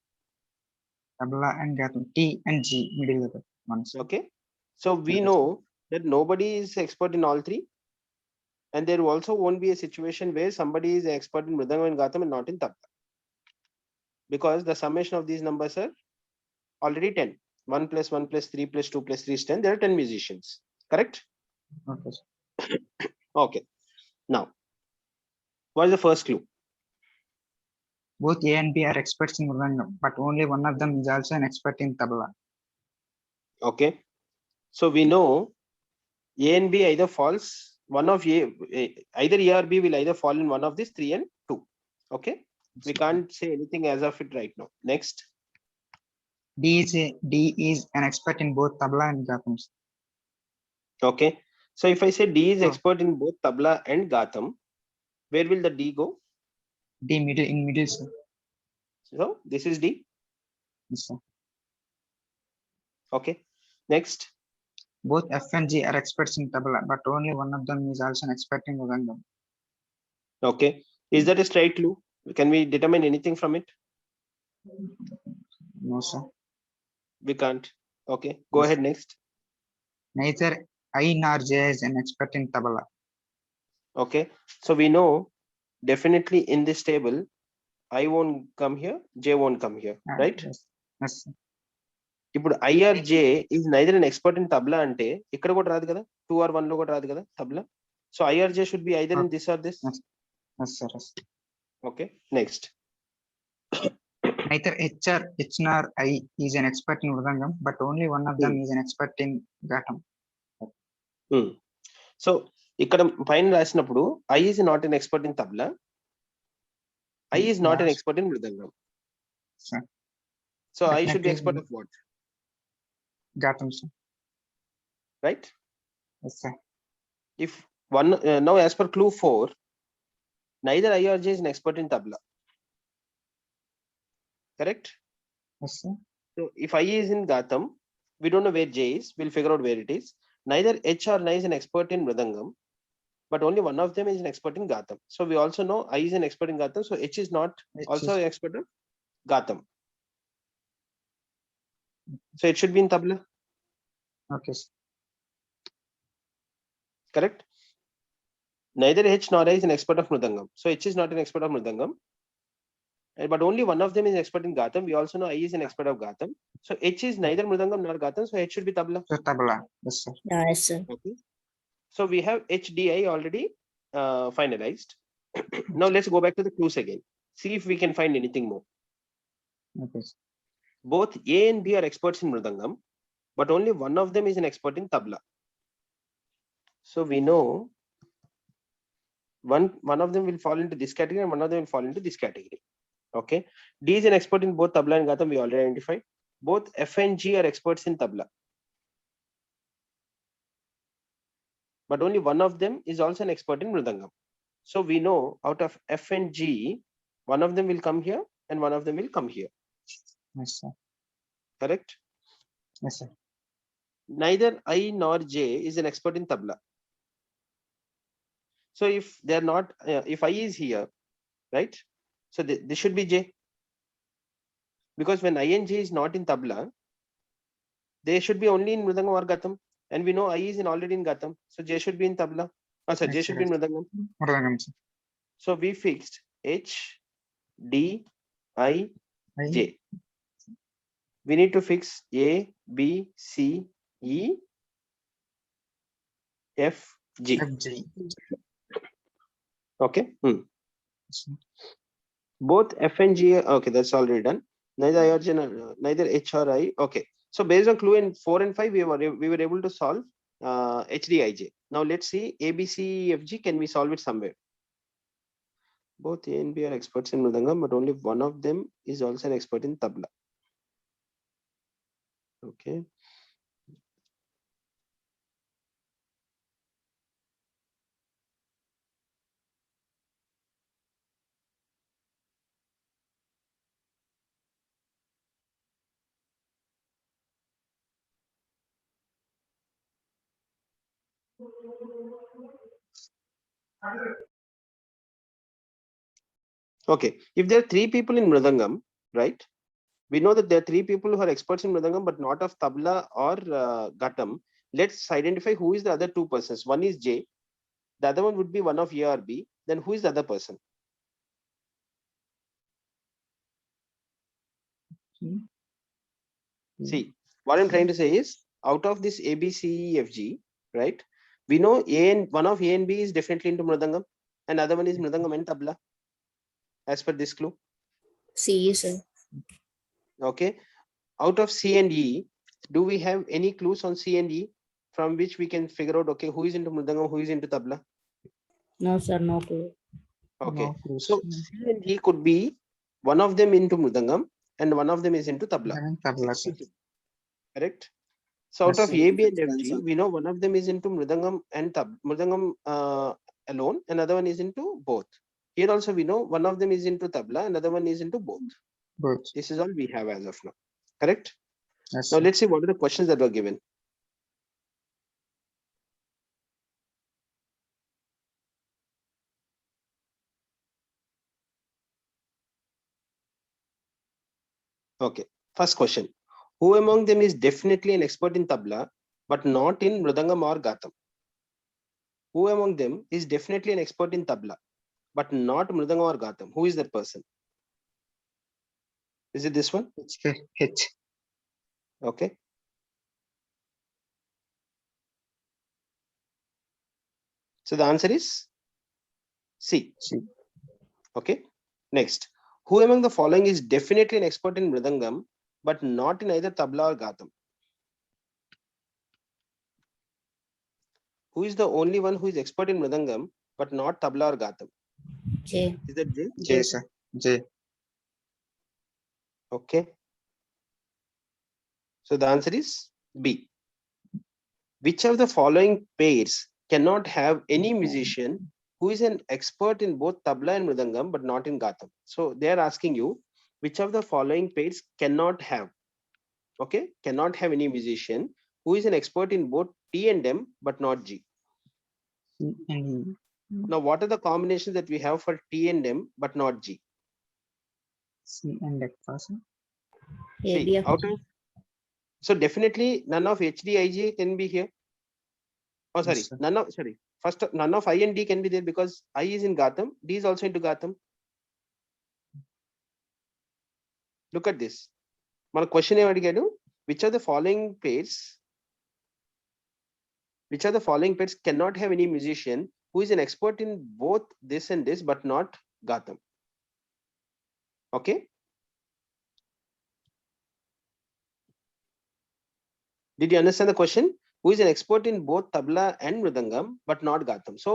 Tabla and gatam. T and G middle of ones. Okay, so we know that nobody is expert in all 3, and there also won't be a situation where somebody is an expert in mridangam and gatam and not in tabla, because the summation of these numbers are already 10. 1 plus 1 plus 3 plus 2 plus 3 is 10. There are 10 musicians. Correct? Okay, sir. Okay, now what is the first clue? Both A and B are experts in mridangam, but only one of them is also an expert in tabla. Okay, so we know A and B either falls, one of either A or B will either fall in one of these 3 and 2. Okay, we can't say anything as of it right now. Next, D is an expert in both tabla and gatam. okay, so if I say D is expert in both tabla and gatam, where will the D go? D in middle, sir. So this is D. Yes, sir. Okay, next, both F and G are experts in tabla, but only one of them is also an expert in mridangam. Okay, is that a straight clue? Can we determine anything from it? No, sir. We can't. Okay, go ahead. Next. Neither I nor J is an expert in tabla. Okay, so we know definitely in this table I won't come here, J won't come here, right? Yes. Yes, sir. ఇప్పుడు I or J is neither an expert in tabla అంటే ఇక్కడ కూడా రాదు కదా, 2 or 1 లో కూడా రాదు కదా tabla. So I or J should be either in this or this. Yes, sir. Yes. Okay, next. Neither H nor I is an expert in mridangam, but only one of them is an expert in gatam. So ఇక్కడ పైన రాసినప్పుడు I is not an expert in tabla, I is not an expert in mridangam. Sir. So I should be expert of what? Gatam, sir. Right? Yes, sir. If one now as per clue 4, neither I or J is an expert in tabla. Correct? Yes, sir. So if I is in Gatam, we don't know where J is. We'll figure out where it is. Neither H or N is an expert in Mridangam, but only one of them is an expert in Gatam. So we also know I is an expert in Gatam. So H is not also an expert in Gatam. So it should be in tabla. Okay, sir. Correct? Neither H nor I is an expert of Mridangam. So H is not an expert of Mridangam. But only one of them is an expert in Gatam. We also know I is an expert of Gatam. So H is neither Mridangam nor Gatam. So H should be tabla. So tabla. Yes, sir. Yes, sir. Okay. So we have HDI already finalized. Now let's go back to the clues again. See if we can find anything more. Okay, sir. Both A and B are experts in Mridangam, but only one of them is an expert in tabla. So we know one of them will fall into this category and one of them will fall into this category. Okay. D is an expert in both tabla and Gatam. We already identified. Both F and G are experts in tabla, but only one of them is also an expert in Mridangam. So we know out of F and G, one of them will come here and one of them will come here. Yes, sir. Correct? Yes, sir. Neither I nor J is an expert in tabla. So if they're not, if I is here, right? So this should be J. Because when I and J is not in tabla, they should be only in Mridangam or Gatam. And we know I is already in Gatam. So J should be in tabla. Sorry, J should be in Mridangam. Mridangam, sir. So we fixed H, D, I, J. We need to fix A, B, C, E, F, G. FG. Okay. Yes, sir. Both F and G. Okay, that's already done. Neither I or J, neither H or I. Okay. So based on clue in 4 and 5, we were able to solve HDIJ. Now let's see A, B, C, F, G. Can we solve it somewhere? Both A and B are experts in Mridangam, but only one of them is also an expert in tabla. Okay. Okay. If there are 3 people in Mridangam, right? We know that there are 3 people who are experts in Mridangam, but not of tabla or Gatam. Let's identify who is the other 2 persons. One is J. The other one would be one of A or B. Then who is the other person? See, what I'm trying to say is out of this A, B, C, E, F, G, right? We know A and one of A and B is definitely into Mridangam, and other one is Mridangam and tabla, as per this clue. C, sir. Okay. Out of C and E, do we have any clues on C and E from which we can figure out, okay, who is into Mridangam, who is into tabla? No, sir. No clue. Okay. No clues. So C and E could be one of them into Mridangam and one of them is into tabla. Tabla, sir. Correct? So out Yes, of sir. A, B, and F, G, we know one of them is into Mridangam and Mridangam alone, another one is into both. Here also we know one of them is into tabla, another one is into both. Both. This is all we have as of now. Correct? Yes, Now sir. let's see what are the questions that were given. Okay. First question. Who among them is definitely an expert in tabla, but not in Mridangam or Gatam? Who among them is definitely an expert in tabla, but not Mridangam or Gatam? Who is that person? Is it this one? H. Okay. So the answer is C. C. Okay. Next. Who among the following is definitely an expert in Mridangam, but not in either tabla or Gatam? Who is the only one who is expert in Mridangam, but not tabla or Gatam? J. Is that J? J, sir. J. Okay. So the answer is B. Which of the following pairs cannot have any musician who is an expert in both tabla and mridangam but not in gatam. So they are asking you which of the following pairs cannot have, okay, cannot have any musician who is an expert in both T and M but not G. C and E. Now what are the combinations that we have for T and M but not G? C and F also. See, ABF. out of, so definitely none of HDIJ can be here. Oh, sorry, Yes, sir. none of, sorry, first none of I and D can be there because I is in Gatam, D is also into Gatam. Look at this. My question is, which are the following pairs? Which are the following pairs cannot have any musician who is an expert in both this and this but not Gatam? Okay. Did you understand the question? Who is an expert in both tabla and mridangam but not Gatam? So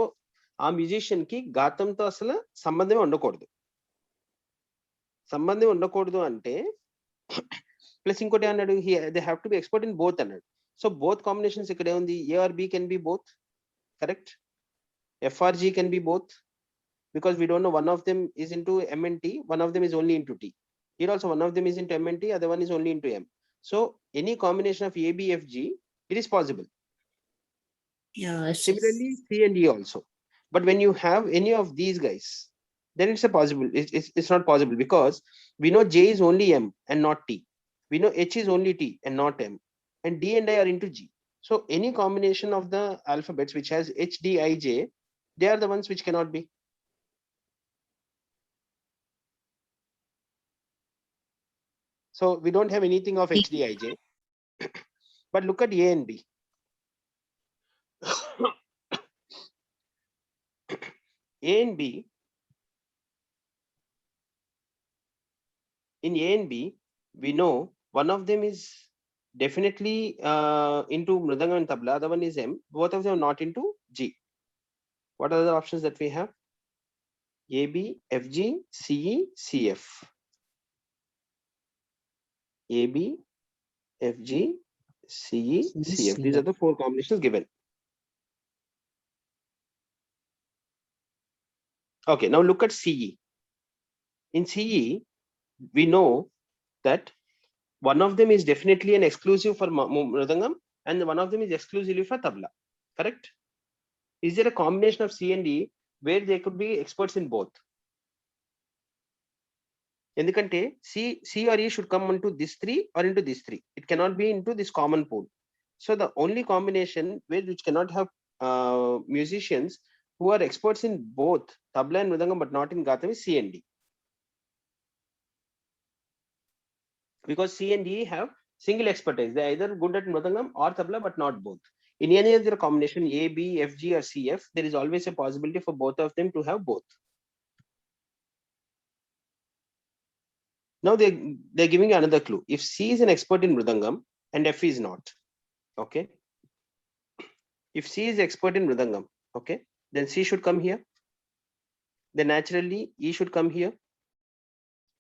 ఆ musician కి గాతంతో అసలు సంబంధమే ఉండకూడదు. సంబంధం ఉండకూడదు అంటే plus ఇంకోటి అన్నాడు they have to be expert in both అన్నాడు. సో బోత్ కాంబినేషన్స్ ఇక్కడే ఉంది. ARB can be both, correct. FRG can be both because we don't know one of them is into M and T, one of them is only into T. Here also one of them is into M and T, other one is only into M. So any combination of A, B, F, G, it is possible. Yes. Similarly, C and E also. But when you have any of these guys, then it's a possible. It's not possible because we know J is only M and not T. We know H is only T and not M. And D and I are into G. So any combination of the alphabets which has H, D, I, J, they are the ones which cannot be. So we don't have anything of HDIJ. But look at A and B. A and B. In A and B, we know one of them is definitely into mridangam and tabla, other one is M. Both of them are not into G. What are the options that we have? A, B, F, G, C, E, C, F. A, B, F, G, C, E, C, F. These are the four combinations given. Okay, now look at CE. In CE, we know that one of them is definitely an exclusive for mridangam and one of them is exclusively for tabla, correct? Is there a combination of C and E where they could be experts in both? ఎందుకంటే C or E should come into this three or into this three. It cannot be into this common pool. So the only combination which cannot have musicians who are experts in both tabla and mridangam but not in gatam is C and D. Because C and E have single expertise. They are either good at mridangam or tabla but not both. In any other combination A, B, F, G or C, F, there is always a possibility for both of them to have both. Now they're giving you another clue. If C is an expert in mridangam and F is not, okay. If C is expert in mridangam, okay, then C should come here. Then naturally E should come here.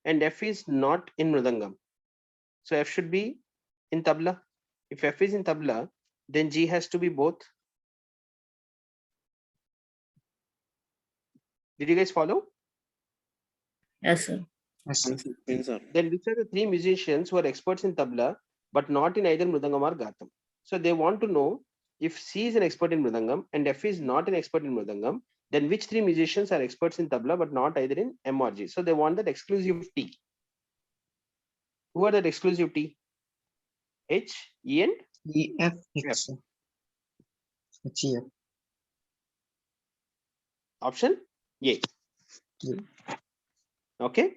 And F is not in mridangam. So F should be in tabla. If F is in tabla, then G has to be both. Did you guys follow? Yes, sir. Yes, sir. Sir. Then which are the three musicians who are experts in tabla but not in either mridangam or gatam? So they want to know if C is an expert in mridangam and F is not an expert in mridangam, then which three musicians are experts in tabla but not either in M or G? So they want that exclusive T. Who are that exclusive T? H, E and E, F, H, sir. H, E, F. option A. Yeah. Okay.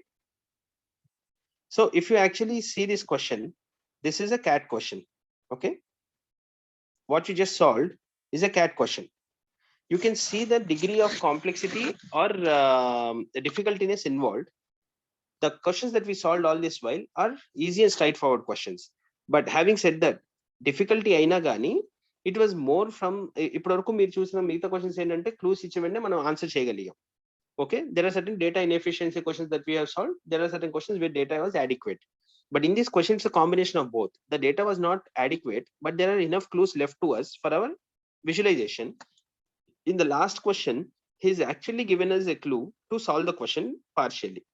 So if you actually see this question, this is a CAT question. Okay. What you just solved is a CAT question. You can see the degree of complexity or the difficultiness involved. The questions that we solved all this while are easy and straightforward questions. But having said that, difficulty aina gani, it was more from ippudvaraku meer chusina migitha questions ఏంటంటే clues ఇచ్చి వెంటనే మనం answer చేయగలిగాం. Okay, there are certain data inefficiency questions that we have solved. There are certain questions where data was adequate. But in these questions, it's a combination of both. The data was not adequate, but there are enough clues left to us for our visualization. in the last question, he's actually given us a clue to solve the question partially.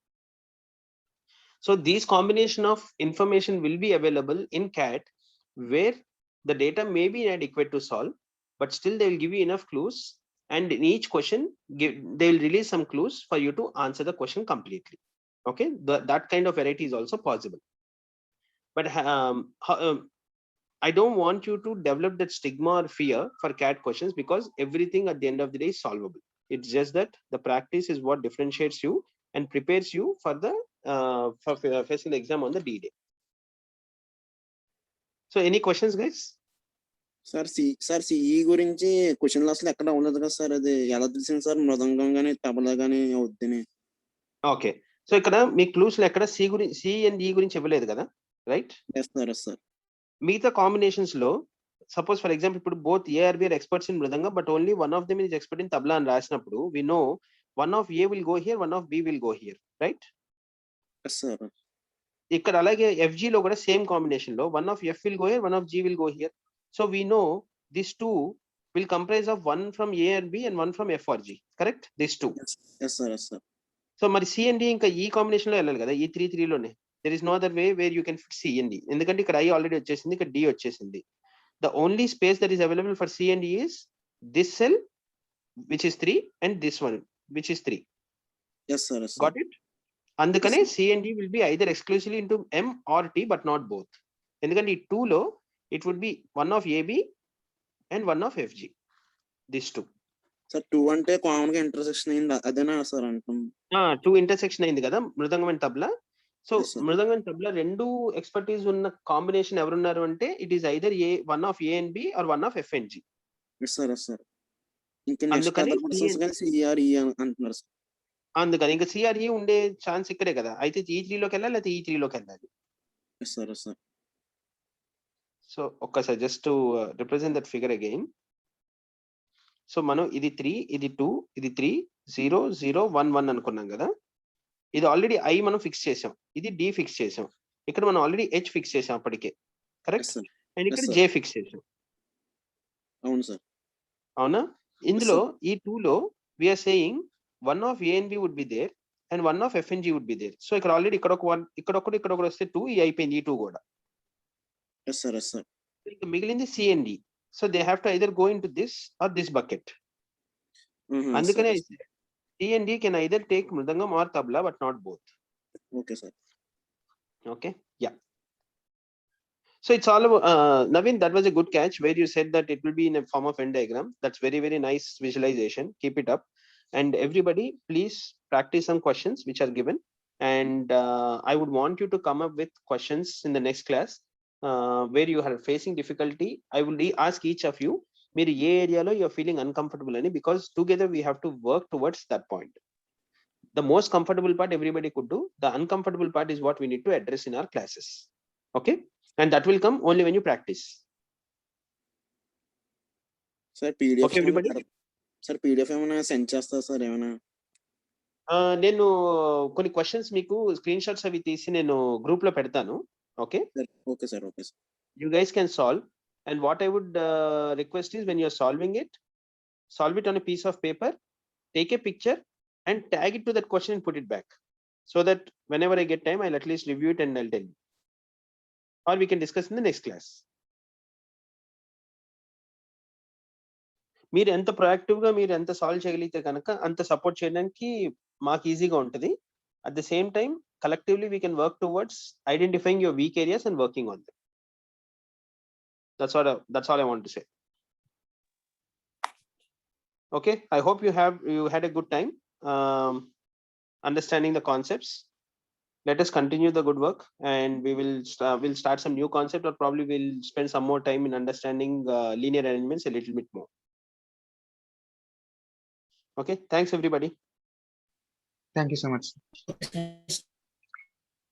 So these combination of information will be available in CAT, where the data may be inadequate to solve, but still they will give you enough clues, and in each question they will release some clues for you to answer the question completely. Okay, that kind of variety is also possible. But I don't want you to develop that stigma or fear for CAT questions, because everything at the end of the day is solvable. It's just that the practice is what differentiates you and prepares you for the for facing the exam on the D-Day. So any questions, guys? Sir CE గురించి question అసలు ఎక్కడ ఉండదు కదా sir, అది ఎలా తెలిసింది sir మృదంగం గానీ తబలా గానీ అవుద్దని? ఓకే, సో ఇక్కడ మీ క్లూస్ లో ఎక్కడ సి అండ్ ఈ గురించి ఇవ్వలేదు కదా, రైట్? సార్ మిగతా కాంబినేషన్స్ లో సపోజ్ ఫర్ ఎగ్జాంపుల్ ఇప్పుడు both ARB are experts in mridang, but only one of them is expert in tabla అని రాసినప్పుడు we know one of A will go here, one of B will go here, right? Sir ఇక్కడ అలాగే FG లో కూడా same combination లో one of F will go here, one of G will go here. So we know this two will comprise of one from A and B and one from F or G, correct? These two. Yes sir. So మరి C and D ఇంకా ఈ combination లో వెళ్ళాలి కదా, ఈ 3 లోనే. There is no other way where you can fit C and D, ఎందుకంటే ఇక్కడ I ఆల్రెడీ వచ్చేసింది, ఇక్కడ D వచ్చేసింది. The only space that is available for C and D is this cell, which is 3, and this one, which is 3. Yes sir. Got it? అందుకనే C and D will be either exclusively into M or T, but not both. ఎందుకంటే ఈ 2 లో it would be one of AB and one of FG, these two. Sir 2 అంటే common గా intersection అయింది, అదేనా sir అంటాం? 2 intersection అయింది కదా mridangam and tabla. So mridangam and tabla రెండు ఎక్స్పర్టీస్ ఉన్న కాంబినేషన్ ఎవరున్నారు అంటే it is either A one of A and B or one of F and G. అందుకని అందుకని ఇంకా సిఆర్ఈ ఉండే ఛాన్స్ ఇక్కడే కదా, అయితే E3 లోకి వెళ్ళాలి, లేకపోతే E3 లోకి వెళ్ళాలి. సో ఒక్కసారి just to represent that figure again. So మనం ఇది 3, ఇది 2, ఇది 3, 0, 0, 1, 1 అనుకున్నాం కదా. ఇది ఆల్రెడీ I మనం ఫిక్స్ చేసాం, ఇది D ఫిక్స్ చేసాం, ఇక్కడ మనం ఆల్రెడీ H ఫిక్స్ చేసాం అప్పటికే, కరెక్ట్? అండ్ ఇక్కడ J ఫిక్స్ చేసాం. అవును సార్. అవునా? ఇందులో ఈ 2 లో we are saying one of A and B would be there and one of F and G would be there. So ఇక్కడ ఆల్రెడీ ఇక్కడ ఒక 1, ఇక్కడ ఒకటి వస్తే 2, ఈ అయిపోయింది ఈ 2 కూడా. ఇంకా మిగిలింది C and D. So they have to either go into this or this bucket. అందుకనే C and D can either take mridangam or tabla, but not both. Okay sir. Okay, yeah. So it's all about, Naveen, that was a good catch where you said that it will be in a form of Venn diagram. That's very, very nice visualization. Keep it up. And everybody, please practice some questions which are given. And I would want you to come up with questions in the next class where you are facing difficulty. I will ask each of you, మీరు ఏ ఏరియాలో you're feeling uncomfortable అని, because together we have to work towards that point. The most comfortable part everybody could do. The uncomfortable part is what we need to address in our classes. Okay? And that will come only when you practice. Sir, PDF. Okay, everybody? Sir, PDF ఏమైనా send చేస్తారా sir ఏమైనా? నేను కొన్ని questions మీకు screen shots అవి తీసి నేను group లో పెడతాను. Okay? Okay sir. Okay sir. You guys can solve. And what I would request is when you're solving it, solve it on a piece of paper, take a picture and tag it to that question and put it back. So that whenever I get time, I'll at least review it and I'll tell you. Or we can discuss in the next class. మీరు ఎంత ప్రొయాక్టివ్గా మీరు ఎంత solve చేయగలిగితే కనుక అంత support చేయడానికి మాకు ఈజీగా ఉంటుంది. At the same time collectively we can work towards identifying your weak areas and working on them. That's all I want to say. Okay, I hope you had a good time understanding the concepts. Let us continue the good work, and we'll start some new concept, or probably we'll spend some more time in understanding linear arrangements a little bit more. Okay, thanks everybody. Thank you so much.